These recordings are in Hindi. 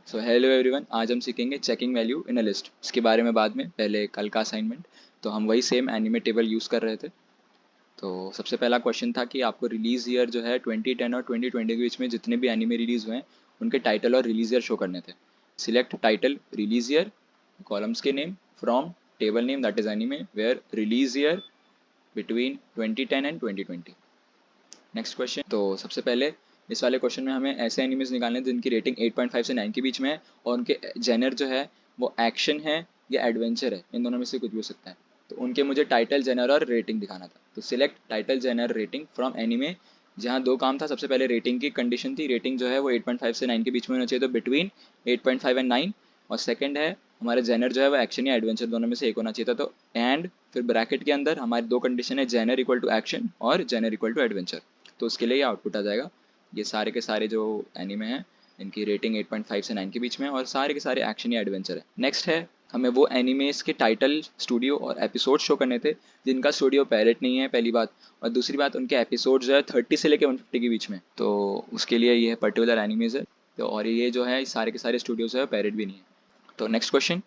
सो हेलो एवरीवन, आज हम सीखेंगे checking value in a list. इसके बारे में बाद में, पहले कल का असाइनमेंट तो हम वही सेम एनिमे टेबल यूज़ कर रहे थे। तो सबसे पहला क्वेश्चन था कि आपको रिलीज़ ईयर जो है 2010 और 2020 के बीच में जितने भी एनिमे रिलीज़ हुए हैं उनके टाइटल और रिलीज़ ईयर शो करने थे। Select title, release year, columns के name from table name that is anime where release year between 2010 and 2020। Next question. तो सबसे पहले इस वाले क्वेश्चन में हमें ऐसे एनिमेज निकालने हैं जिनकी रेटिंग 8.5 से 9 के बीच में है और उनके जेनर जो है वो एक्शन है या एडवेंचर है, इन दोनों में से कुछ भी हो सकता है। तो उनके मुझे टाइटल, जेनर और रेटिंग दिखाना था। तो select title, genre, rating from anime. जहाँ दो काम था, सबसे पहले रेटिंग की कंडीशन थी, रेटिंग जो है वो 8.5 से 9 के बीच में होना चाहिए, तो बिटवीन 8.5 एंड 9। और सेकंड है हमारा जेनर जो है वो एक्शन या एडवेंचर, दोनों में से एक होना चाहिए था। तो एंड फिर ब्रैकेट के अंदर हमारी दो कंडीशन है, जेनर इक्वल टू एक्शन और जेनर इक्वल टू एडवेंचर। तो उसके लिए ये आउटपुट आ जाएगा। ये सारे के सारे जो एनिमे हैं इनकी रेटिंग 8.5 से 9 के बीच में और सारे के सारे एक्शन या एडवेंचर है। नेक्स्ट है हमें वो एनिमेस के टाइटल, स्टूडियो और एपिसोड शो करने थे जिनका स्टूडियो पैरेट नहीं है, पहली बात। और दूसरी बात, उनके एपिसोड जो है 30 से लेकर 150 के बीच में। तो उसके लिए ये पर्टिकुलर एनिमेज है। तो और ये जो है सारे के सारे स्टूडियो जो है पैरेट भी नहीं है। तो नेक्स्ट क्वेश्चन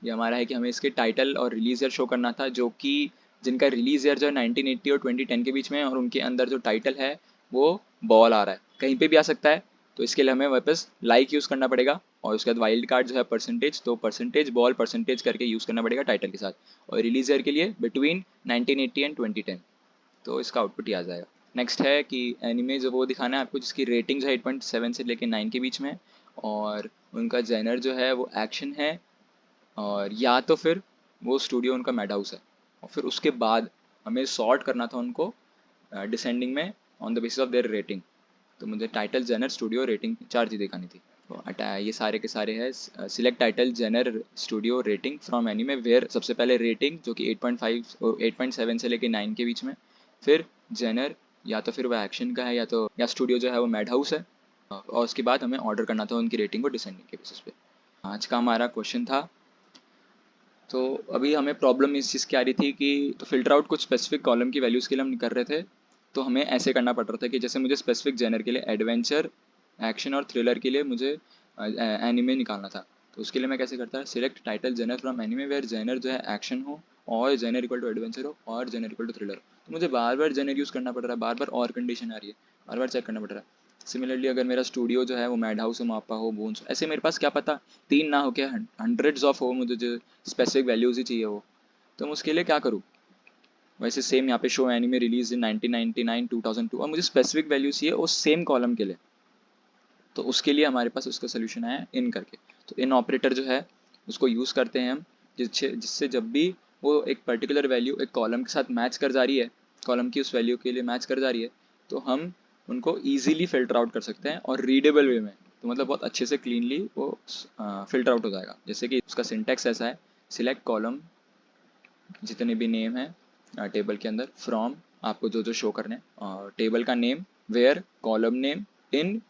ये हमारा है कि हमें इसके टाइटल और रिलीज ईयर शो करना था, जो कि जिनका रिलीज ईयर जो है 1980 और 2010 के बीच में है और उनके अंदर जो टाइटल है वो बॉल आ रहा है, कहीं पे भी आ सकता है। तो इसके लिए हमें वापस लाइक यूज़ करना पड़ेगा और उसके बाद वाइल्ड कार्ड जो है परसेंटेज, तो परसेंटेज बॉल परसेंटेज करके यूज़ करना पड़ेगा टाइटल के साथ। और रिलीज ईयर के लिए बिटवीन 1980 एंड 2010। तो इसका आउटपुट ही आ जाएगा। नेक्स्ट है कि एनिमे जो वो दिखाना है आपको जिसकी रेटिंग जो है 8.7 से लेकर 9 के बीच में है और उनका जेनर जो है वो एक्शन है और या तो फिर वो स्टूडियो उनका मैड हाउस है। और फिर उसके बाद हमें सॉर्ट करना था उनको डिसेंडिंग में on the basis of their rating. तो मुझे टाइटल, जेनर, स्टूडियो, रेटिंग चार चीज़ दिखानी थी। तो ये सारे के सारे है। Select title, genre, studio, rating from anime where सबसे पहले रेटिंग जो कि 8.5 8.7 से लेके 9 के बीच में। फिर जेनर या तो फिर वो एक्शन का है या स्टूडियो जो है वो मैड हाउस है। और उसके बाद हमें ऑर्डर करना था उनकी रेटिंग को डिसेंडिंग के बेसिस पे। आज का हमारा क्वेश्चन था। तो अभी हमें प्रॉब्लम इस चीज़ की आ रही थी कि तो फिल्टर आउट कुछ स्पेसिफिक कॉलम की वैल्यूज़ के लिए हम कर रहे थे। तो हमें ऐसे करना पड़ रहा था कि जैसे मुझे स्पेसिफिक जेनर के लिए एडवेंचर, एक्शन और थ्रिलर के लिए मुझे एनिमे निकालना था। तो उसके लिए मैं कैसे करता है, select title genre from anime where genre जो है एक्शन हो और जेनर इक्वल टू एडवेंचर हो और जेनर इक्वल टू थ्रिलर। तो मुझे बार बार जेनर यूज़ करना पड़ रहा है, बार बार और कंडीशन आ रही है, बार बार चेक करना पड़ रहा है। सिमिलरली अगर मेरा स्टूडियो जो है वो मैड हाउस हो, मापा हो, बोन्स हो, ऐसे मेरे पास क्या पता तीन ना हो क्या हंड्रेड्स ऑफ हो, मुझे जो स्पेसिफिक वैल्यूज़ ही चाहिए हो। तो मैं उसके लिए क्या करूँ, वैसे सेम यहाँ पे शो एनीमे रिलीज इन 1999 2002 और मुझे स्पेसिफिक वैल्यू चाहिए उस सेम कॉलम के लिए। तो उसके लिए हमारे पास उसका सोल्यूशन आया इन करके। तो इन ऑपरेटर जो है उसको यूज़ करते हैं हम, जिससे जिससे जब भी वो एक पर्टिकुलर वैल्यू एक कॉलम के साथ मैच कर जा रही है, कॉलम की उस वैल्यू के लिए मैच कर जा रही है, तो हम उनको ईजिली फिल्टर आउट कर सकते हैं और रीडेबल वे में। तो मतलब बहुत अच्छे से क्लीनली वो फिल्टर आउट हो जाएगा। जैसे कि उसका सिंटेक्स ऐसा है, सिलेक्ट कॉलम जितने भी नेम है टेबल के अंदर फ्रॉम, आपको जो जो शो करने हैं, और टेबल का name where column name in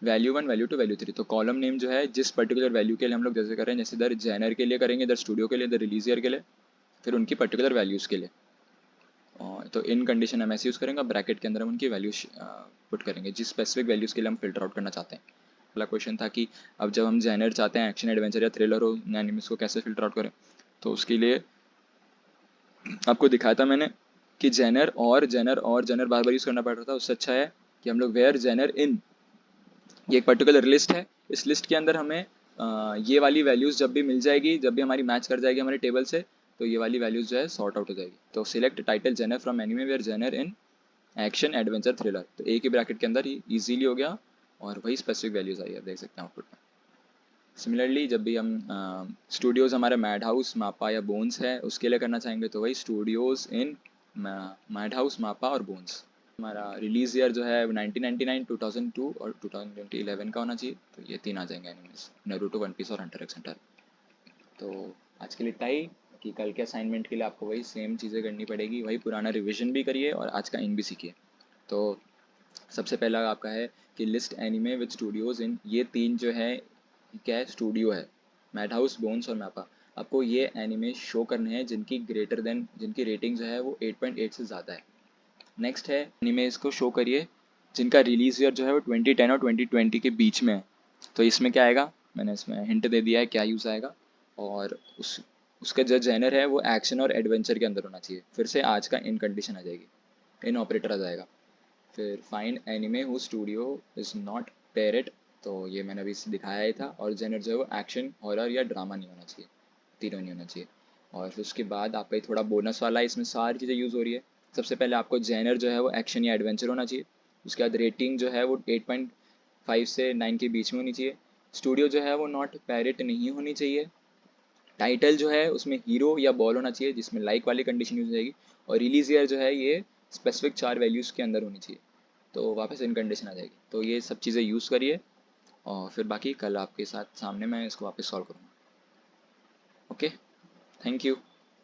value 1 value 2 value 3। तो कॉलम नेम जो है जिस पर्टिकुलर वैल्यू के लिए हम लोग जैसे कर रहे हैं, जैसे इधर जेनर के लिए करेंगे, इधर स्टूडियो के लिए, इधर रिलीज ईयर के लिए, फिर उनकी पर्टिकुलर वैल्यूज़ के लिए। और तो इन कंडीशन हम ऐसे यूज़ करेंगे, ब्रैकेट के अंदर हम उनकी वैल्यूज पुट करेंगे जिस स्पेसिफिक वैल्यूज़ के लिए हम फिल्टर आउट करना चाहते हैं। पहला क्वेश्चन था कि अब जब हम जेनर चाहते हैं, एक्शन, एडवेंचर या थ्रिलर हो, एनिमेस को कैसे फिल्टर आउट करें। तो उसके लिए आपको दिखाया था मैंने कि जेनर और जेनर बार बार यूज़ करना पड़ रहा था। उससे अच्छा है कि हम लोग वेयर जेनर इन, ये एक पर्टिकुलर लिस्ट है, इस लिस्ट के अंदर हमें ये वाली वैल्यूज़ जब भी मिल जाएगी, जब भी हमारी मैच कर जाएगी हमारे टेबल से, तो ये वाली वैल्यूज़ जो है सॉर्ट आउट हो जाएगी। तो select title genre from anime where genre in action, adventure, thriller. तो एक ही ब्रैकेट के अंदर ही ईजीली हो गया और वही स्पेसिफिक वैल्यूज़ आई, आप देख सकते हैं आउटपुट में। सिमिलरली जब भी हम स्टूडियोज़ हमारे मैड हाउस, मापा या बोन्स है उसके लिए करना चाहेंगे, तो वही स्टूडियोज़ इन मैड हाउस, मापा और बोन्स। हमारा रिलीज ईयर जो है 1999, 2002 और 2011 का होना चाहिए। तो ये तीन आ जाएंगे एनिमेस, नारुतो, वन पीस और हंटर एक्स हंटर। तो आज के लिए इतना ही, कि कल के असाइनमेंट के लिए आपको वही सेम चीज़ें करनी पड़ेगी, वही पुराना रिविजन भी करिए और आज का इन भी सीखिए। तो सबसे पहला आपका है कि लिस्ट एनिमे विद स्टूडियोज़ इन, ये तीन जो है क्या है, स्टूडियो है, मैड हाउस, बोन्स और मैपा। आपको ये एनिमे शो करने हैं जिनकी रेटिंग जो है वो 8.8 से ज़्यादा है। नेक्स्ट है एनिमेज को शो करिए जिनका रिलीज ईयर जो है वो 2010 और 2020 के बीच में है। तो इसमें क्या आएगा, मैंने इसमें हिंट दे दिया है क्या यूज़ आएगा। और उसका जो जेनर है वो एक्शन और एडवेंचर के अंदर होना चाहिए। फिर से आज का इन कंडीशन आ जाएगी, इन ऑपरेटर आ जाएगा। फिर find anime who studio is not Perot, तो ये मैंने अभी दिखाया ही था। और जेनर जो है वो एक्शन, हॉरर या ड्रामा नहीं होना चाहिए, तीनों नहीं होना चाहिए। और फिर उसके बाद आपका ये थोड़ा बोनस वाला है, इसमें सारी चीज़ें यूज़ हो रही है। सबसे पहले आपको जेनर जो है वो एक्शन या एडवेंचर होना चाहिए। उसके बाद रेटिंग जो है वो 8.5 से 9 के बीच में होनी चाहिए। स्टूडियो जो है वो नॉट पैरेट नहीं होनी चाहिए। टाइटल जो है उसमें हीरो या बॉल होना चाहिए, जिसमें लाइक वाली कंडीशन यूज हो जाएगी। और रिलीज ईयर जो है ये स्पेसिफिक 4 वैल्यूज़ के अंदर होनी चाहिए, तो वापस इन कंडीशन आ जाएगी। तो ये सब चीज़ें यूज़ करिए और फिर बाकी कल आपके साथ सामने मैं इसको वापस सॉल्व करूँगा। Okay, thank you.